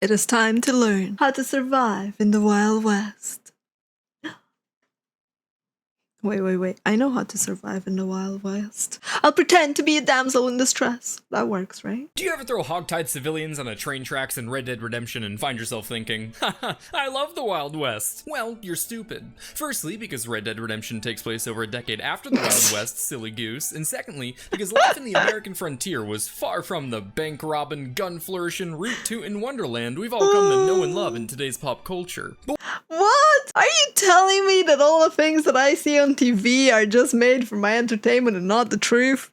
It is time to learn how to survive in the Wild West. Wait. I know how to survive in the Wild West. I'll pretend to be a damsel in distress. That works, right? Do you ever throw hogtied civilians on a train tracks in Red Dead Redemption and find yourself thinking, haha, I love the Wild West? Well, you're stupid. Firstly, because Red Dead Redemption takes place over a decade after the Wild West, silly goose. And secondly, because life in the American frontier was far from the bank robbing, gun flourishing, root tootin' wonderland we've all come to know and love in today's pop culture. What? Are you telling me that all the things that I see on TV are just made for my entertainment and not the truth?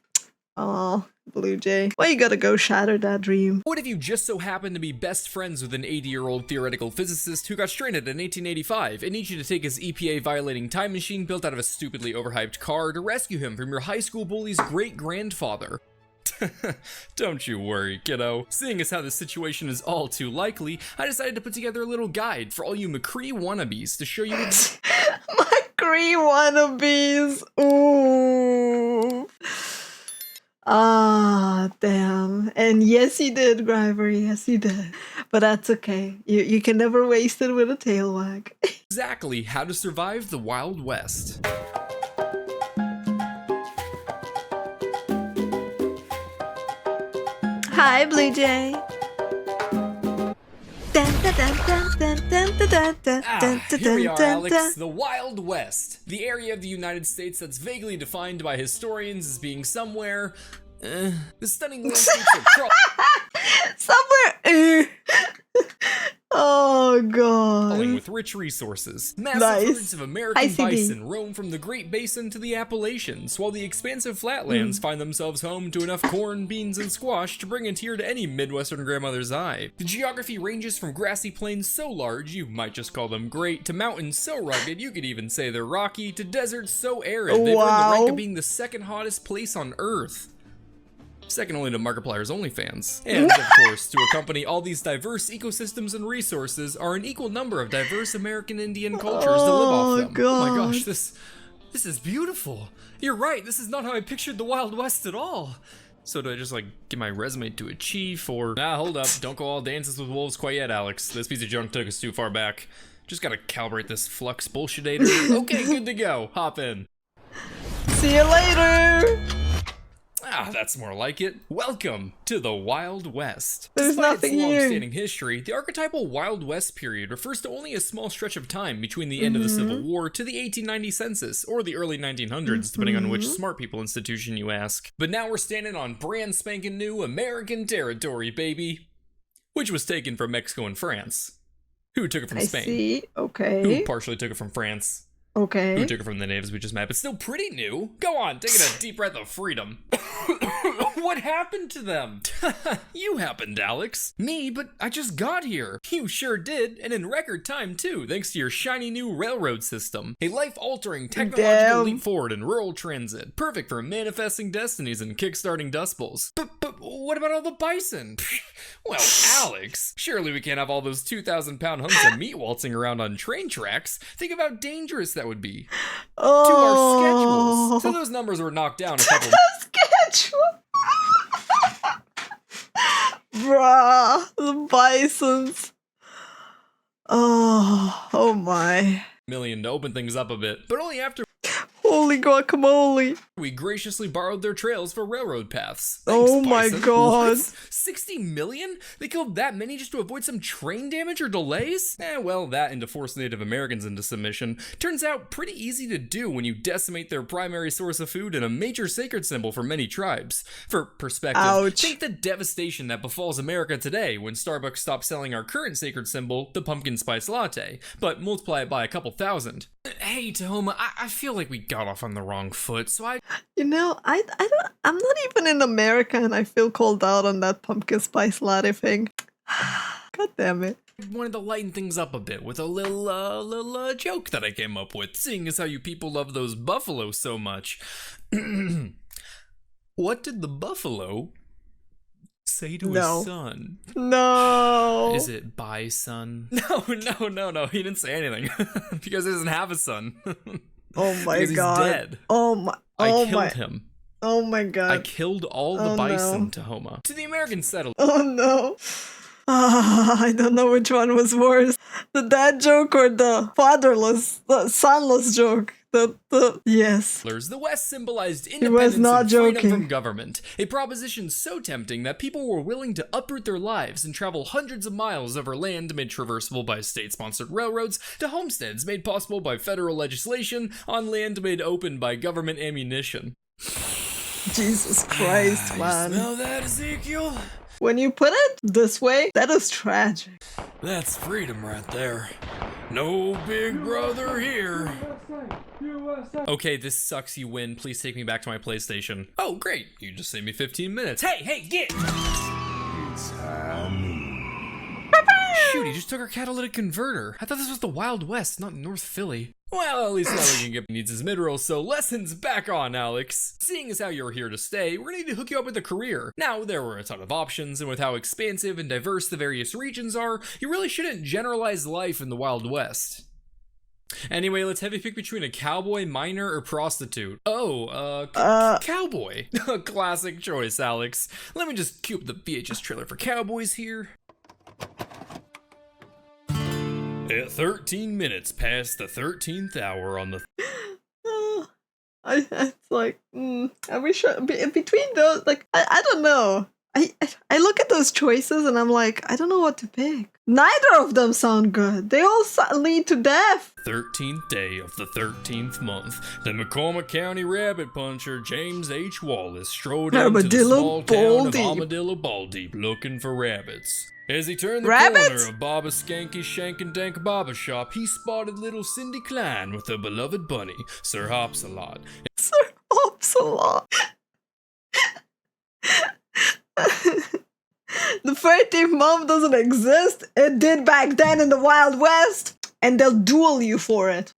Oh, BlueJay. Why you gotta go shatter that dream? What if you just so happen to be best friends with an 80-year-old theoretical physicist who got stranded in 1885 and needs you to take his EPA-violating time machine built out of a stupidly overhyped car to rescue him from your high school bully's great-grandfather? Don't you worry, kiddo. Seeing as how this situation is all too likely, I decided to put together a little guide for all you McCree wannabes to show you McCree wannabes! Ooh. Ah, damn. And yes, he did, Griver. Yes, he did. But that's okay. You can never waste it with a tail wag. exactly how to survive the Wild West. Hi, BlueJay. Here we are, Alex, the Wild West, the area of the United States that's vaguely defined by historians as being somewhere, the stunning landscapes of somewhere. Oh god. with rich resources. Massive herds of Hi, American CD. bison roam from the Great Basin to the Appalachians, while the expansive flatlands find themselves home to enough corn, beans, and squash to bring a tear to any Midwestern grandmother's eye. The geography ranges from grassy plains so large you might just call them great, to mountains so rugged you could even say they're rocky, to deserts so arid they've earned the rank of being the second hottest place on Earth. Second only to Markiplier's OnlyFans. And, of course, to accompany all these diverse ecosystems and resources are an equal number of diverse American Indian cultures to live off them. God. Oh my gosh, this is beautiful. You're right, this is not how I pictured the Wild West at all. So do I just, like, give my resume to a chief, or... Nah, hold up, don't go all dances with wolves quite yet, Alex. This piece of junk took us too far back. Just gotta calibrate this flux bullshitator. Okay, good to go. Hop in. See you later. Ah, that's more like it. Welcome to the Wild West. There's Despite nothing its here. long-standing history, the archetypal Wild West period refers to only a small stretch of time between the end of the Civil War to the 1890 census, or the early 1900s, depending on which smart people institution you ask. But now we're standing on brand spanking new American territory, baby. Which was taken from Mexico and France. Who took it from I Spain? see. Who Okay. partially took it from France? Okay. Who took it from the natives we just met, but still pretty new. Go on, taking a deep breath of freedom. What happened to them? You happened, Alex. Me, but I just got here. You sure did, and in record time too, thanks to your shiny new railroad system. A life-altering technological leap forward in rural transit, perfect for manifesting destinies and kickstarting dust bowls. But what about all the bison? Well, Alex, surely we can't have all those 2,000-pound hunks of meat waltzing around on train tracks. Think of how dangerous that would be. To our schedules. So those numbers were knocked down a couple... Schedule. Bruh, the bisons. Oh my. million to open things up a bit, but only after Holy guacamole. we graciously borrowed their trails for railroad paths. Oh my bison. God. What? 60 million? They killed that many just to avoid some train damage or delays? Well, that and to force Native Americans into submission turns out pretty easy to do when you decimate their primary source of food and a major sacred symbol for many tribes. For perspective, Ouch. think the devastation that befalls America today when Starbucks stopped selling our current sacred symbol, the pumpkin spice latte, but multiply it by a couple thousand. Hey, Tahoma, I feel like we got off on the wrong foot, so You know, I'm not even in America and I feel called out on that pumpkin spice latte thing. God damn it. wanted to lighten things up a bit with a little joke that I came up with, seeing as how you people love those buffalo so much. What did the buffalo say to his son? No. Is it bison? No, he didn't say anything. Because he doesn't have a son. Oh my because god. He's dead. I killed him. Oh my god. I killed all the bison, no. Tahoma. To the American settlers. Oh no. I don't know which one was worse. The dad joke or the sonless joke. Yes. The West symbolized was independence not and freedom joking. from government, a proposition so tempting that people were willing to uproot their lives and travel hundreds of miles over land made traversable by state-sponsored railroads to homesteads made possible by federal legislation on land made open by government ammunition. Jesus Christ, man. You smell that, Ezekiel? When you put it this way, that is tragic. That's freedom right there. No big brother here. Okay, this sucks, you win. Please take me back to my PlayStation. Oh, great. You just saved me 15 minutes. Hey, get! Shoot, he just took our catalytic converter. I thought this was the Wild West, not North Philly. Well, at least now we can get needs his minerals, so lessons back on, Alex. Seeing as how you're here to stay, we're gonna need to hook you up with a career. Now, there were a ton of options, and with how expansive and diverse the various regions are, you really shouldn't generalize life in the Wild West. Anyway, let's heavy pick between a cowboy, miner, or prostitute. Cowboy. Classic choice, Alex. Let me just cue up the VHS trailer for Cowboys here. At 13 minutes past the 13th hour on the... It's like, I wish between those, like, I don't know. I look at those choices and I'm like, I don't know what to pick. Neither of them sound good. They all lead to death. 13th day of the 13th month, the McCormick County rabbit puncher James H. Wallace strode into the small town of Armadillo Baldy looking for rabbits. As he turned the corner of Baba Skanky Shank and Dank Baba Shop, he spotted little Cindy Klein with her beloved bunny, Sir Hopsalot. Sir Hopsalot. The 13th month doesn't exist. It did back then in the Wild West, and they'll duel you for it.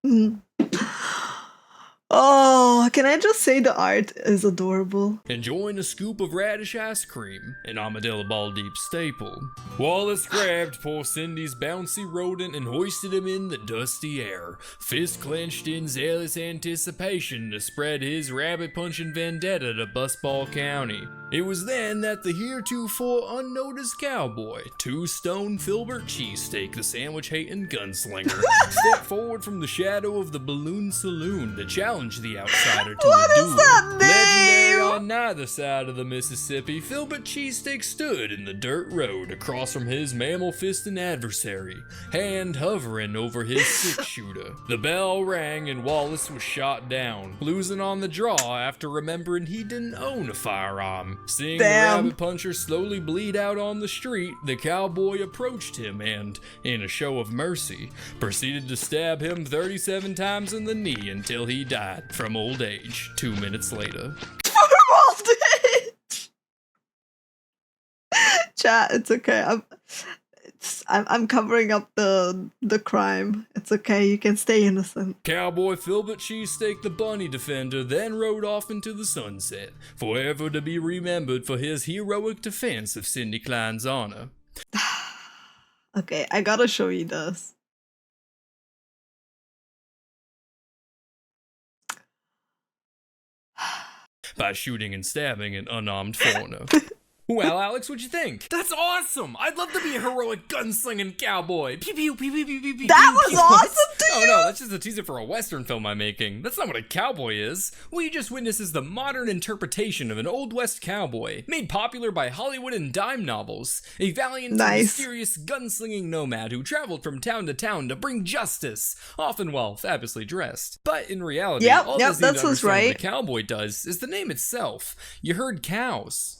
Oh, can I just say the art is adorable? Enjoying a scoop of radish ice cream, an Armadillo Ball Deep staple. Wallace grabbed poor Cindy's bouncy rodent and hoisted him in the dusty air, fist clenched in zealous anticipation to spread his rabbit-punching vendetta to Busball County. It was then that the heretofore unnoticed cowboy, Two-Stone Filbert Cheesesteak, the sandwich-hating gunslinger, stepped forward from the shadow of the Balloon Saloon to challenge the outsider to a duel. Legendary on neither side of the Mississippi, Filbert Cheesesteak stood in the dirt road across from his mammal-fisting adversary, hand hovering over his six-shooter. The bell rang and Wallace was shot down, losing on the draw after remembering he didn't own a firearm. Seeing the rabbit puncher slowly bleed out on the street, the cowboy approached him and, in a show of mercy, proceeded to stab him 37 times in the knee until he died from old age 2 minutes later. From old age! Chat, it's okay. I'm covering up the crime. It's okay, you can stay innocent. Cowboy Filbert Cheesesteak the bunny defender then rode off into the sunset, forever to be remembered for his heroic defense of Cindy Klein's honor. Okay, I gotta show you this. By shooting and stabbing an unarmed foreigner. Well, Alex, what'd you think? That's awesome! I'd love to be a heroic gunslinging cowboy. Pew pew pew pew pew pew. That was awesome to you? Oh no, that's just a teaser for a Western film I'm making. That's not what a cowboy is. What you just witnessed is the modern interpretation of an Old West cowboy, made popular by Hollywood and dime novels. A valiant and mysterious gunslinging nomad who traveled from town to town to bring justice, often while fabulously dressed. But in reality, all this that's what a cowboy does is the name itself. You heard cows.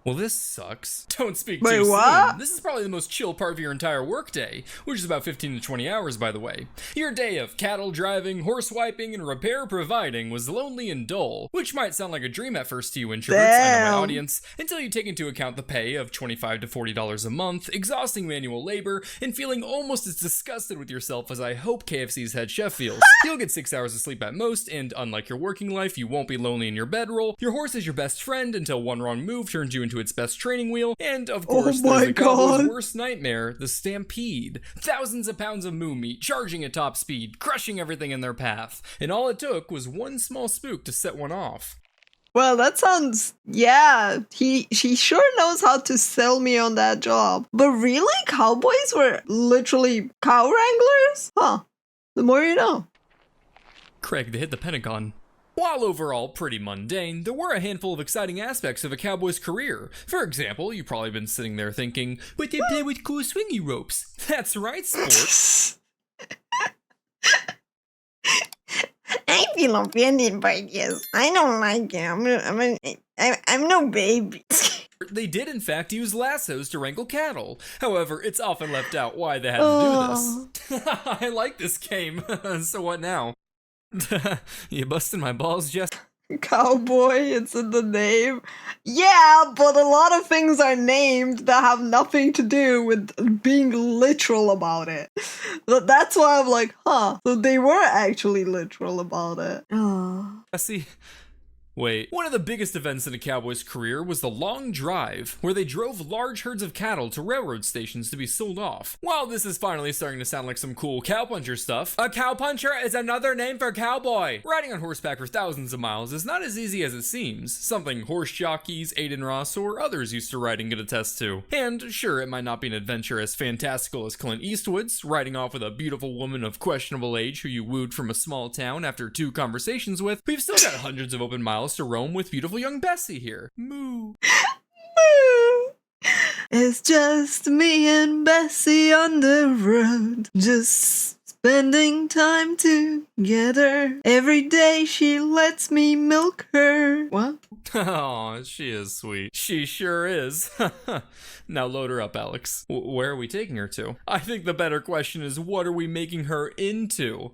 Well, this sucks. Don't speak too soon. This is probably the most chill part of your entire workday, which is about 15 to 20 hours, by the way. Your day of cattle driving, horse wiping, and repair providing was lonely and dull, which might sound like a dream at first to you introverts, I know my audience, until you take into account the pay of $25 to $40 a month, exhausting manual labor, and feeling almost as disgusted with yourself as I hope KFC's head chef feels. You'll get 6 hours of sleep at most, and unlike your working life, you won't be lonely in your bedroll. Your horse is your best friend until one wrong move turns you into its best training wheel, and of course there's the cowboy's worst nightmare, the stampede. Thousands of pounds of moo meat charging at top speed, crushing everything in their path, and all it took was one small spook to set one off. Well, that sounds, yeah, she sure knows how to sell me on that job. But really, cowboys were literally cow wranglers? Huh. The more you know. Craig, they hit the Pentagon. While overall pretty mundane, there were a handful of exciting aspects of a cowboy's career. For example, you've probably been sitting there thinking, but they play with cool swingy ropes. That's right, sport. I feel offended by this. I don't like it. I'm no baby. They did, in fact, use lassos to wrangle cattle. However, it's often left out why they had to do this. I like this game. So what now? You busted my balls, Jess? Cowboy, it's in the name. Yeah, but a lot of things are named that have nothing to do with being literal about it. That's why I'm like, huh. So they were actually literal about it. Oh. I see. Wait, one of the biggest events in a cowboy's career was the long drive, where they drove large herds of cattle to railroad stations to be sold off. While this is finally starting to sound like some cool cowpuncher stuff, a cowpuncher is another name for cowboy. Riding on horseback for thousands of miles is not as easy as it seems, something horse jockeys, Aiden Ross, or others used to riding could attest to. And sure, it might not be an adventure as fantastical as Clint Eastwood's, riding off with a beautiful woman of questionable age who you wooed from a small town after 2 conversations with. We've still got hundreds of open miles to roam with beautiful young Bessie here. Moo. Moo. It's just me and Bessie on the road, just spending time together. Every day she lets me milk her. What? Oh, she is sweet. She sure is. Now load her up, Alex. Where are we taking her to? I think the better question is, what are we making her into?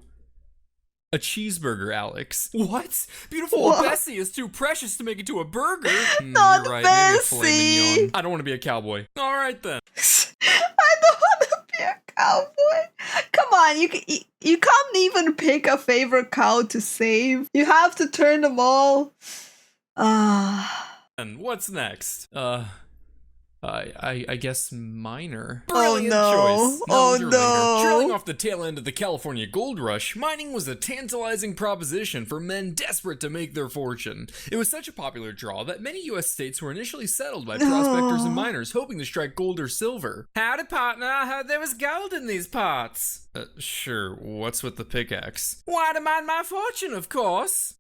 A cheeseburger, Alex. What? Beautiful Bessie is too precious to make it to a burger. Not you're right. Bessie. Maybe a filet mignon. I don't want to be a cowboy. All right then. I don't want to be a cowboy. Come on, you can't even pick a favorite cow to save. You have to turn them all. And what's next? I guess miner. Oh Brilliant no. choice. Oh Knowledge no. Trailing off the tail end of the California gold rush, mining was a tantalizing proposition for men desperate to make their fortune. It was such a popular draw that many U.S. states were initially settled by prospectors and miners hoping to strike gold or silver. Howdy, partner. I heard there was gold in these parts. Sure. What's with the pickaxe? Why to mine my fortune, of course.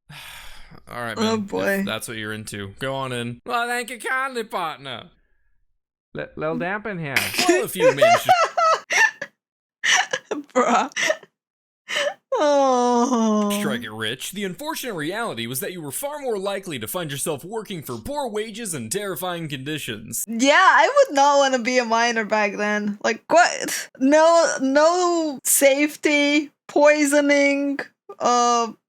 All right, man. Oh boy. If that's what you're into. Go on in. Well, thank you kindly, partner. Little damp in here. Well, if you manage Bruh. Oh. strike it rich, the unfortunate reality was that you were far more likely to find yourself working for poor wages and terrifying conditions. Yeah, I would not want to be a miner back then. Like, what? No safety, poisoning,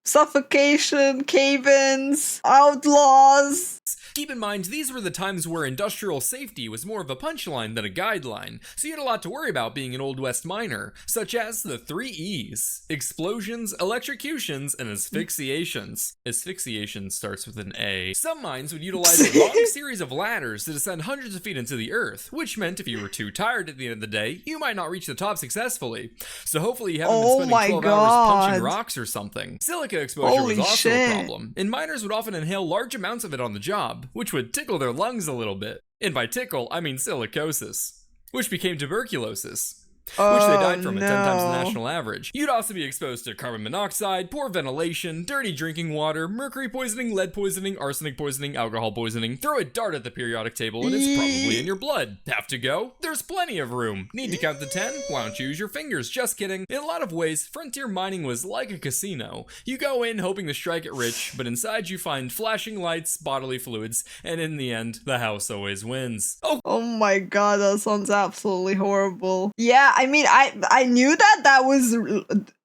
suffocation, cave-ins, outlaws. Keep in mind, these were the times where industrial safety was more of a punchline than a guideline, so you had a lot to worry about being an Old West miner, such as the 3 E's: explosions, electrocutions, and asphyxiations. Asphyxiation starts with an A. Some mines would utilize a long series of ladders to descend hundreds of feet into the earth, which meant if you were too tired at the end of the day, you might not reach the top successfully. So hopefully you haven't been spending 12 hours punching rocks or something. Silica exposure was also a problem, and miners would often inhale large amounts of it on the job, which would tickle their lungs a little bit. And by tickle, I mean silicosis, which became tuberculosis, which they died from at 10 times the national average. You'd also be exposed to carbon monoxide, poor ventilation, dirty drinking water, mercury poisoning, lead poisoning, arsenic poisoning, alcohol poisoning. Throw a dart at the periodic table and it's probably in your blood. Have to go? There's plenty of room. Need to count to 10? Why don't you use your fingers? Just kidding. In a lot of ways, frontier mining was like a casino. You go in hoping to strike it rich, but inside you find flashing lights, bodily fluids, and in the end, the house always wins. Oh my god, that sounds absolutely horrible. Yeah, I mean, I knew that was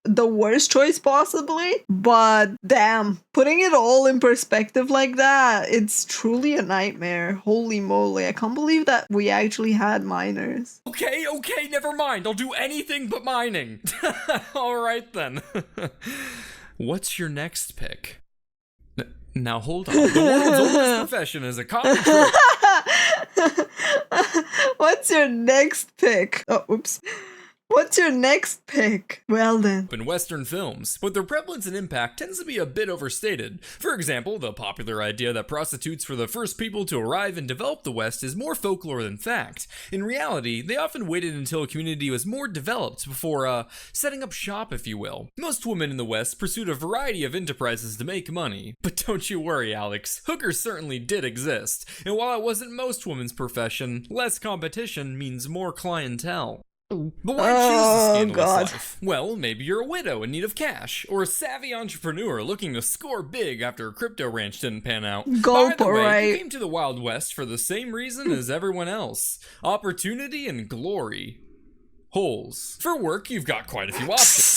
the worst choice possibly, but damn, putting it all in perspective like that, it's truly a nightmare. Holy moly, I can't believe that we actually had miners. Okay, never mind. I'll do anything but mining. All right then. What's your next pick? Now hold on. The world's oldest profession is a common trick. What's your next pick? Oh, oops. What's your next pick? Well then. In Western films, but their prevalence and impact tends to be a bit overstated. For example, the popular idea that prostitutes were the first people to arrive and develop the West is more folklore than fact. In reality, they often waited until a community was more developed before, setting up shop, if you will. Most women in the West pursued a variety of enterprises to make money. But don't you worry, Alex, hookers certainly did exist. And while it wasn't most women's profession, less competition means more clientele. But why choose a scandalous life? Well, maybe you're a widow in need of cash, or a savvy entrepreneur looking to score big after a crypto ranch didn't pan out. Either way, you came to the Wild West for the same reason as everyone else: opportunity and glory. Holes. For work, you've got quite a few options.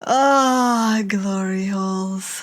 Ah, glory holes.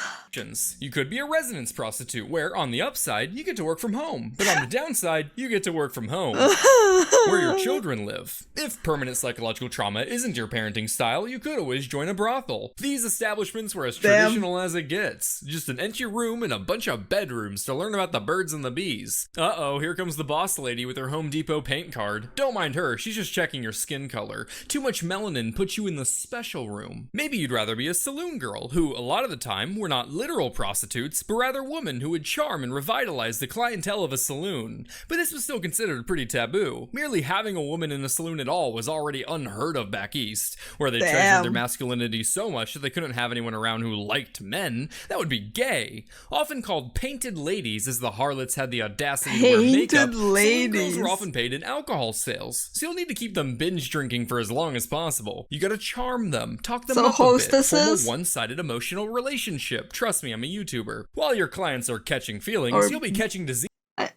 You could be a residence prostitute, where on the upside, you get to work from home, but on the downside, you get to work from home, where your children live. If permanent psychological trauma isn't your parenting style, you could always join a brothel. These establishments were as traditional as it gets. Just an empty room and a bunch of bedrooms to learn about the birds and the bees. Uh-oh, here comes the boss lady with her Home Depot paint card. Don't mind her, she's just checking your skin color. Too much melanin puts you in the special room. Maybe you'd rather be a saloon girl, who, a lot of the time, were not literal prostitutes, but rather women who would charm and revitalize the clientele of a saloon. But this was still considered pretty taboo. Merely having a woman in a saloon at all was already unheard of back east, where they treasured their masculinity so much that they couldn't have anyone around who liked men. That would be gay. Often called painted ladies, as the harlots had the audacity to wear makeup, saloon girls were often paid in alcohol sales, so you'll need to keep them binge drinking for as long as possible. You gotta charm them, talk them up a bit, form a one-sided emotional relationship. Trust me, I'm a YouTuber. While your clients are catching feelings, you'll be catching disease.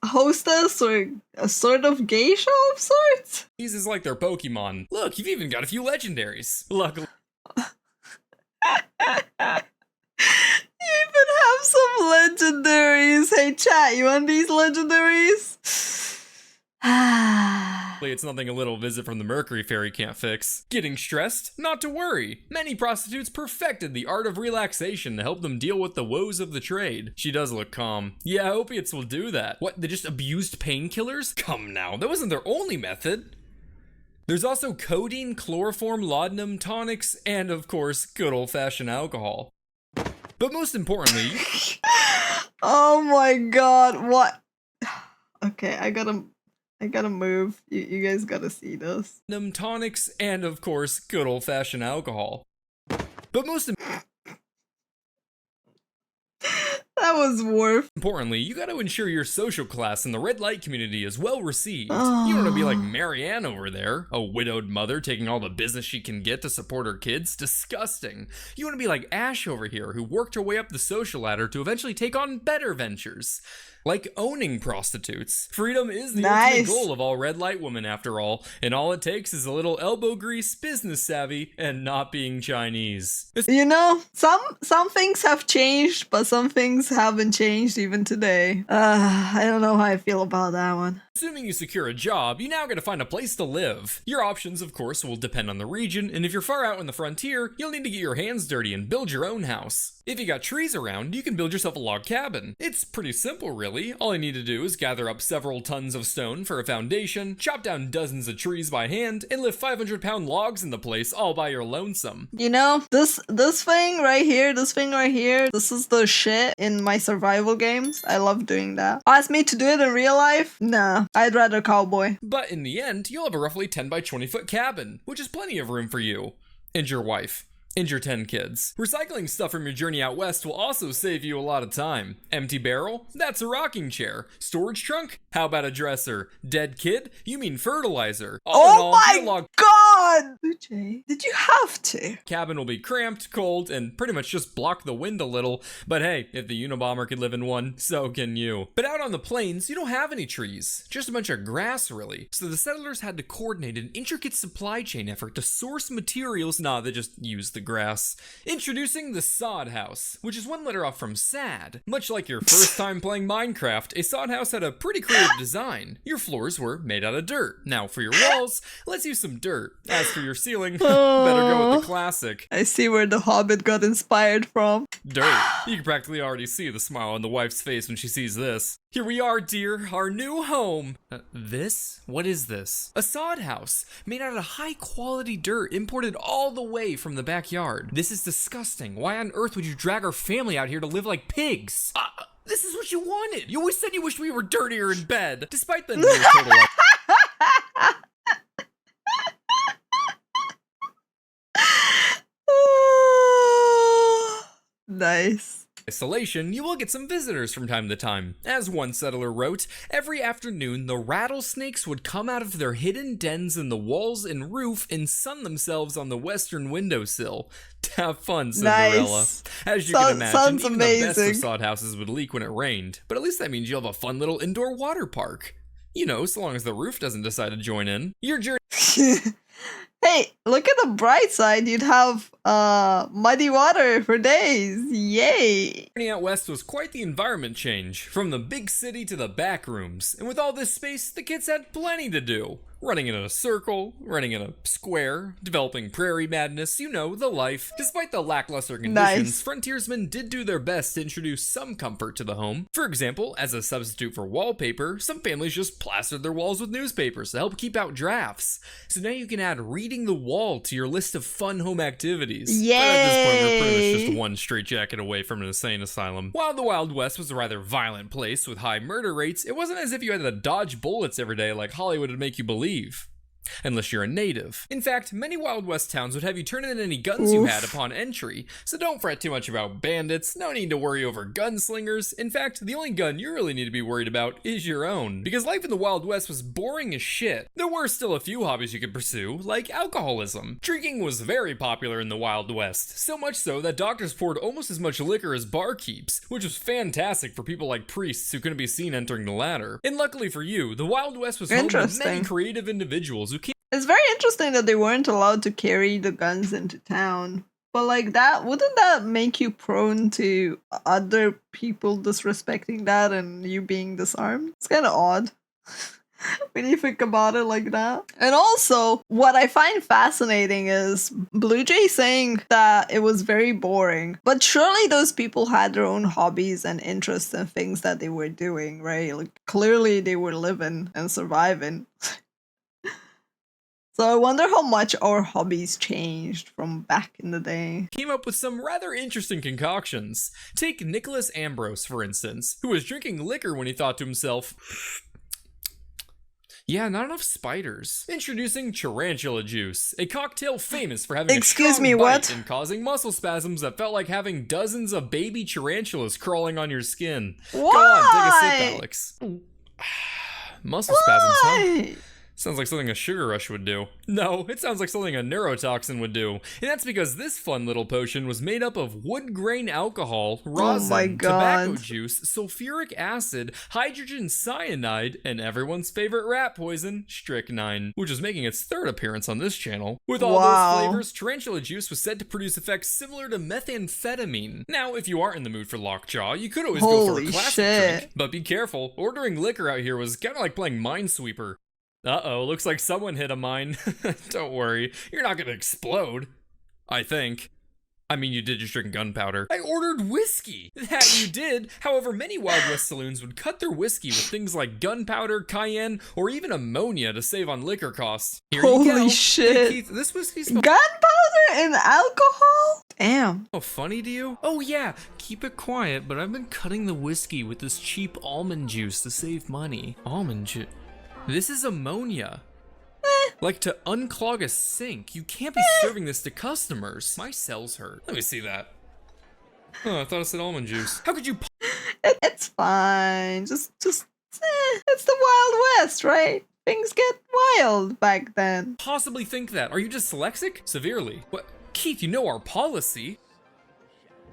Hostess or a sort of geisha of sorts? These is like their Pokemon. Look, you've even got a few legendaries. Luckily. You even have some legendaries. Hey chat, you want these legendaries? It's nothing a little visit from the Mercury Fairy can't fix. Getting stressed? Not to worry. Many prostitutes perfected the art of relaxation to help them deal with the woes of the trade. She does look calm. Yeah, opiates will do that. What, they just abused painkillers? Come now, that wasn't their only method. There's also codeine, chloroform, laudanum, tonics, and of course, good old-fashioned alcohol. But most importantly... Oh my god, what? Okay, I gotta move. You guys gotta see this. Tonics, and of course, good old-fashioned alcohol. But most that was worth. Importantly, you gotta ensure your social class in the red light community is well received. You don't wanna be like Marianne over there, a widowed mother taking all the business she can get to support her kids. Disgusting. You wanna be like Ash over here, who worked her way up the social ladder to eventually take on better ventures. Like owning prostitutes. Freedom is the ultimate goal of all red light women, after all, and all it takes is a little elbow grease, business savvy, and not being Chinese. You know, some things have changed, but some things haven't changed even today. I don't know how I feel about that one. Assuming you secure a job, you now gotta find a place to live. Your options, of course, will depend on the region, and if you're far out in the frontier, you'll need to get your hands dirty and build your own house. If you got trees around, you can build yourself a log cabin. It's pretty simple, really. All you need to do is gather up several tons of stone for a foundation, chop down dozens of trees by hand, and lift 500-pound logs in the place all by your lonesome. You know, this thing right here, this is the shit in my survival games. I love doing that. Ask me to do it in real life? Nah, I'd rather cowboy. But in the end, you'll have a roughly 10 by 20 foot cabin, which is plenty of room for you. And your wife. And your 10 kids. Recycling stuff from your journey out west will also save you a lot of time. Empty barrel? That's a rocking chair. Storage trunk? How about a dresser? Dead kid? You mean fertilizer. All in all, my god! on! BlueJay, did you have to? Cabin will be cramped, cold, and pretty much just block the wind a little. But hey, if the Unabomber could live in one, so can you. But out on the plains, you don't have any trees. Just a bunch of grass, really. So the settlers had to coordinate an intricate supply chain effort to source materials. Nah, they just used the grass. Introducing the sod house, which is one letter off from sad. Much like your first time playing Minecraft, a sod house had a pretty creative design. Your floors were made out of dirt. Now for your walls, let's use some dirt. As for your ceiling, better go with the classic. I see where the Hobbit got inspired from. Dirt. You can practically already see the smile on the wife's face when she sees this. Here we are, dear, our new home. This? What is this? A sod house made out of high quality dirt imported all the way from the backyard. This is disgusting. Why on earth would you drag our family out here to live like pigs? This is what you wanted. You always said you wished we were dirtier in bed. Despite the near total Nice. isolation, you will get some visitors from time to time. As one settler wrote, every afternoon the rattlesnakes would come out of their hidden dens in the walls and roof and sun themselves on the western windowsill. Have fun, Cinderella. Nice. As you can imagine, even the best of amazing. sod houses would leak when it rained, but at least that means you'll have a fun little indoor water park. You know, so long as the roof doesn't decide to join in. Your journey Hey, look at the bright side. You'd have muddy water for days. Yay. out west was quite the environment change, from the big city to the back rooms. And with all this space, the kids had plenty to do. Running in a circle, running in a square, developing prairie madness, you know, the life. Despite the lackluster conditions, Nice. frontiersmen did do their best to introduce some comfort to the home. For example, as a substitute for wallpaper, some families just plastered their walls with newspapers to help keep out drafts. So now you can add reading the wall to your list of fun home activities. But at this point, we're pretty much just one straitjacket away from an insane asylum. While the Wild West was a rather violent place with high murder rates, it wasn't as if you had to dodge bullets every day like Hollywood would make you believe. Unless you're a native. In fact, many Wild West towns would have you turn in any guns you had upon entry, so don't fret too much about bandits, no need to worry over gunslingers. In fact, the only gun you really need to be worried about is your own. Because life in the Wild West was boring as shit. There were still a few hobbies you could pursue, like alcoholism. Drinking was very popular in the Wild West, so much so that doctors poured almost as much liquor as barkeeps, which was fantastic for people like priests who couldn't be seen entering the latter. And luckily for you, the Wild West was home to many creative individuals who It's very interesting that they weren't allowed to carry the guns into town. But like that, wouldn't that make you prone to other people disrespecting that and you being disarmed? It's kind of odd when you think about it like that. And also, what I find fascinating is BlueJay saying that it was very boring. But surely those people had their own hobbies and interests and things that they were doing, right? Like clearly they were living and surviving. So I wonder how much our hobbies changed from back in the day. came up with some rather interesting concoctions. Take Nicholas Ambrose, for instance, who was drinking liquor when he thought to himself, yeah, not enough spiders. Introducing tarantula juice, a cocktail famous for having a strong bite and causing muscle spasms that felt like having dozens of baby tarantulas crawling on your skin. Why? Go on, take a sip, Alex. Muscle spasms, huh? Sounds like something a sugar rush would do. No, it sounds like something a neurotoxin would do. And that's because this fun little potion was made up of wood grain alcohol, rosin, tobacco juice, sulfuric acid, hydrogen cyanide, and everyone's favorite rat poison, strychnine, which is making its third appearance on this channel. With all those flavors, tarantula juice was said to produce effects similar to methamphetamine. Now, if you aren't in the mood for lockjaw, you could always go for a classic drink. But be careful, ordering liquor out here was kind of like playing Minesweeper. Uh-oh, looks like someone hit a mine. Don't worry, you're not gonna explode. I think. I mean, you did just drink gunpowder. I ordered whiskey! That you did. However, many Wild West saloons would cut their whiskey with things like gunpowder, cayenne, or even ammonia to save on liquor costs. Here you go. Holy shit. Hey, Keith, this whiskey's gunpowder and alcohol? Damn. Oh, funny to you? Oh yeah, keep it quiet, but I've been cutting the whiskey with this cheap almond juice to save money. Almond juice? This is ammonia. Like to unclog a sink. You can't be serving this to customers. My cells hurt. Let me see that. Oh, I thought it said almond juice. How could you It's fine. Just it's the Wild West, right? things get wild back then. Possibly think that. Are you dyslexic? Severely. What? Keith, you know our policy.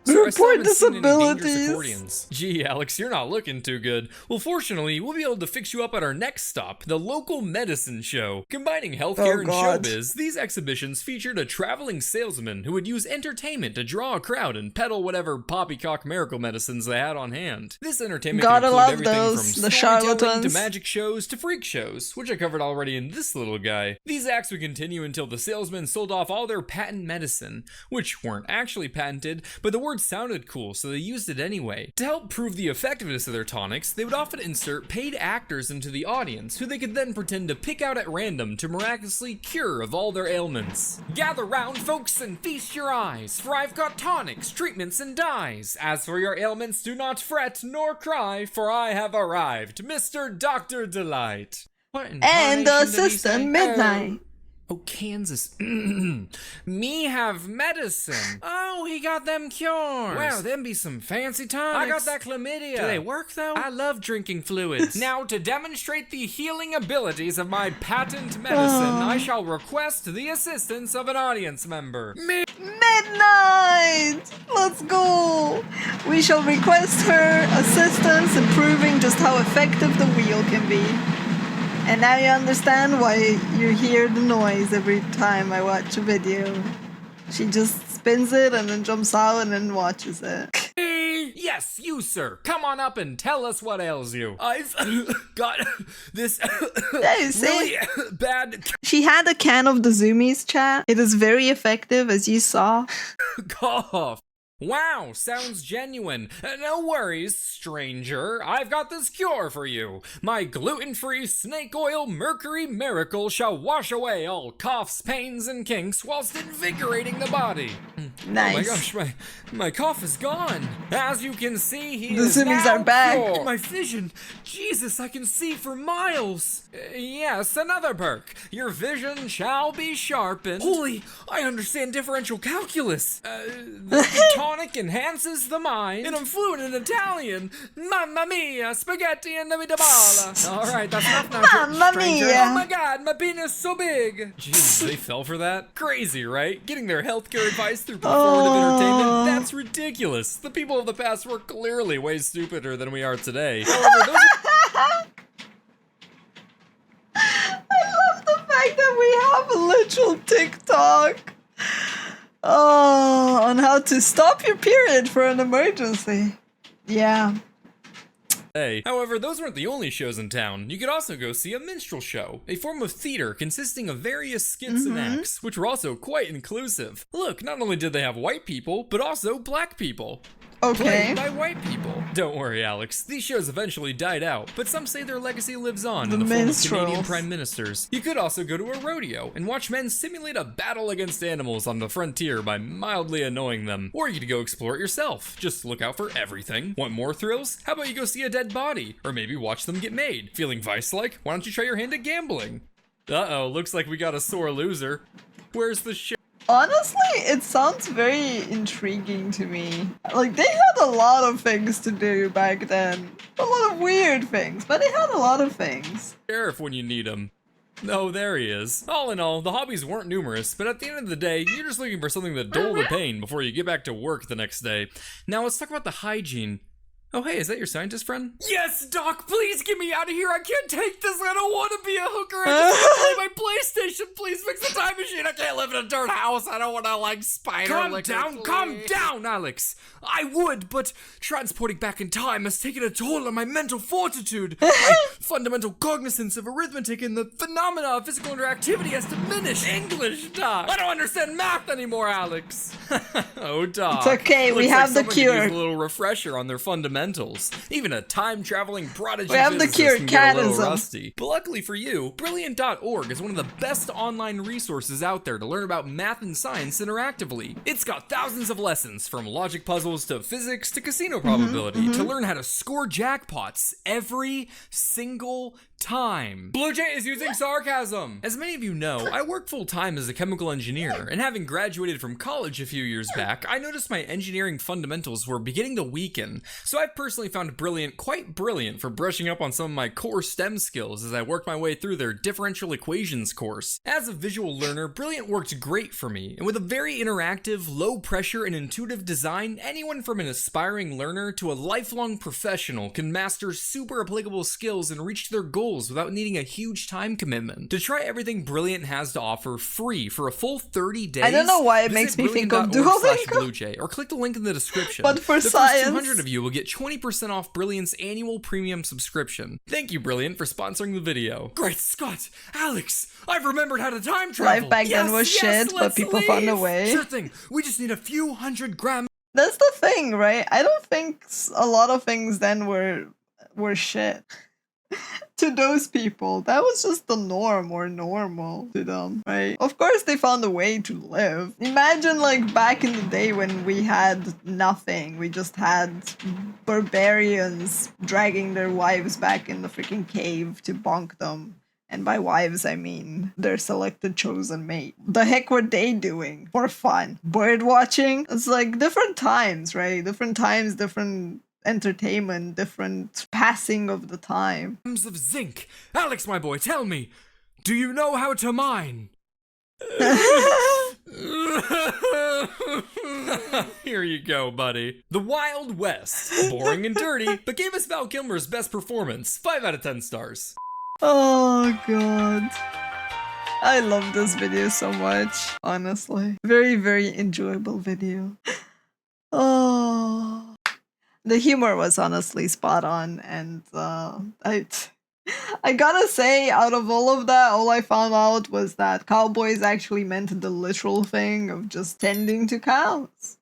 Sir, I still Report haven't seen any dangerous disabilities. accordions. Gee, Alex, you're not looking too good. Well, fortunately, we'll be able to fix you up at our next stop, the local medicine show. Combining healthcare and showbiz, these exhibitions featured a traveling salesman who would use entertainment to draw a crowd and peddle whatever poppycock miracle medicines they had on hand. This entertainment Gotta can love include everything those, from the storytelling to charlatans. magic shows to freak shows, which I covered already in this little guy. These acts would continue until the salesmen sold off all their patent medicine, which weren't actually patented, but the word sounded cool, so they used it anyway. To help prove the effectiveness of their tonics, they would often insert paid actors into the audience, who they could then pretend to pick out at random to miraculously cure of all their ailments. Gather round, folks, and feast your eyes, for I've got tonics, treatments, and dyes. As for your ailments, do not fret nor cry, for I have arrived, Mr. Dr. Delight. What And incarnation the did he say? assistant Midnight. Oh, Kansas. Me have medicine. Oh, he got them cures. Wow, them be some fancy tonics. I got that chlamydia. Do they work, though? I love drinking fluids. Now, to demonstrate the healing abilities of my patent medicine, I shall request the assistance of an audience member. Midnight! Let's go! We shall request her assistance in proving just how effective the wheel can be. And now you understand why you hear the noise every time I watch a video. She just spins it and then jumps out and then watches it. Yes, you, sir. Come on up and tell us what ails you. I've got this Yeah, you see? really bad She had a can of the Zoomies, chat. It is very effective, as you saw. cough. Wow, sounds genuine. No worries, stranger. I've got this cure for you. My gluten-free snake oil mercury miracle shall wash away all coughs, pains, and kinks whilst invigorating the body. Nice. Oh my gosh, my cough is gone. As you can see, he The is Zoomies now are back. cured. My vision. Jesus, I can see for miles. Yes, another perk. Your vision shall be sharpened. Holy, I understand differential calculus. The tonic enhances the mind. And I'm fluent in Italian. Mamma mia, spaghetti and meatball. All right, that's enough now. Mamma stranger. mia. Oh my God, my penis is so big. Jeez, they fell for that? Crazy, right? Getting their healthcare advice through performative entertainment? That's ridiculous. The people of the past were clearly way stupider than we are today. However, those I love the fact that we have a literal TikTok. Oh, on how to stop your period for an emergency. Yeah. However, those weren't the only shows in town. You could also go see a minstrel show, a form of theater consisting of various skits and acts, which were also quite inclusive. Look, not only did they have white people, but also black people. Okay. Played by white people. Don't worry, Alex. These shows eventually died out, but some say their legacy lives on in the form of minstrels. Canadian prime ministers. You could also go to a rodeo and watch men simulate a battle against animals on the frontier by mildly annoying them. Or you could go explore it yourself. Just look out for everything. Want more thrills? How about you go see a dead body? Or maybe watch them get made. Feeling Vice-like? Why don't you try your hand at gambling? Uh-oh, looks like we got a sore loser. Where's the show? Honestly, it sounds very intriguing to me. Like, they had a lot of things to do back then. A lot of weird things, but they had a lot of things. Sheriff when you need him. Oh, there he is. All in all, the hobbies weren't numerous, but at the end of the day, you're just looking for something to dull the pain before you get back to work the next day. Now let's talk about the hygiene. Oh, hey, is that your scientist friend? Yes, Doc, please get me out of here. I can't take this. I don't want to be a hooker. I just want to play my PlayStation. Please fix the time machine. I can't live in a dirt house. I don't want to, like, spider Calm down, Alex. I would, but transporting back in time has taken a toll on my mental fortitude. My fundamental cognizance of arithmetic and the phenomena of physical interactivity has diminished. English, Doc. I don't understand math anymore, Alex. Oh, Doc. It's okay, we Looks have like the someone could cure. use a little refresher on their fundamentals. Even a time-traveling prodigy We have the physicist cure, can get a little catism. rusty. But luckily for you, Brilliant.org is one of the best online resources out there to learn about math and science interactively. It's got thousands of lessons, from logic puzzles to physics to casino probability, to learn how to score jackpots every single time. BlueJay is using sarcasm. As many of you know, I work full-time as a chemical engineer, and having graduated from college a few years back, I noticed my engineering fundamentals were beginning to weaken, so I've personally found Brilliant quite brilliant for brushing up on some of my core STEM skills as I worked my way through their differential equations course. As a visual learner, Brilliant worked great for me, and with a very interactive, low-pressure, and intuitive design, anyone from an aspiring learner to a lifelong professional can master super applicable skills and reach their goals without needing a huge time commitment. To try everything Brilliant has to offer free for a full 30 days, I don't know why it makes me think of Duolingo. Or click the link in the description. But for the science, first 200 of you will get 20% off Brilliant's annual premium subscription. Thank you, Brilliant, for sponsoring the video. Great Scott! Alex! I've remembered how to time travel! Life back then was shit, but people found a way. Sure thing. We just need a few hundred grams. That's the thing, right? I don't think a lot of things then were shit. To those people, that was just the norm or normal to them, right? Of course they found a way to live. Imagine like back in the day when we had nothing. We just had barbarians dragging their wives back in the freaking cave to bonk them. And by wives, I mean their selected chosen mate. The heck were they doing for fun? Bird watching? It's like different times, right? Different times, different entertainment, different passing of the time. Of zinc. Alex, my boy, tell me, do you know how to mine? Here you go, buddy. The Wild West. Boring and dirty, but gave us Val Kilmer's best performance. 5 out of 10 stars. Oh god. I love this video so much, honestly. Very, very enjoyable video. Oh. The humor was honestly spot on, and I gotta say, out of all of that, all I found out was that cowboys actually meant the literal thing of just tending to cows.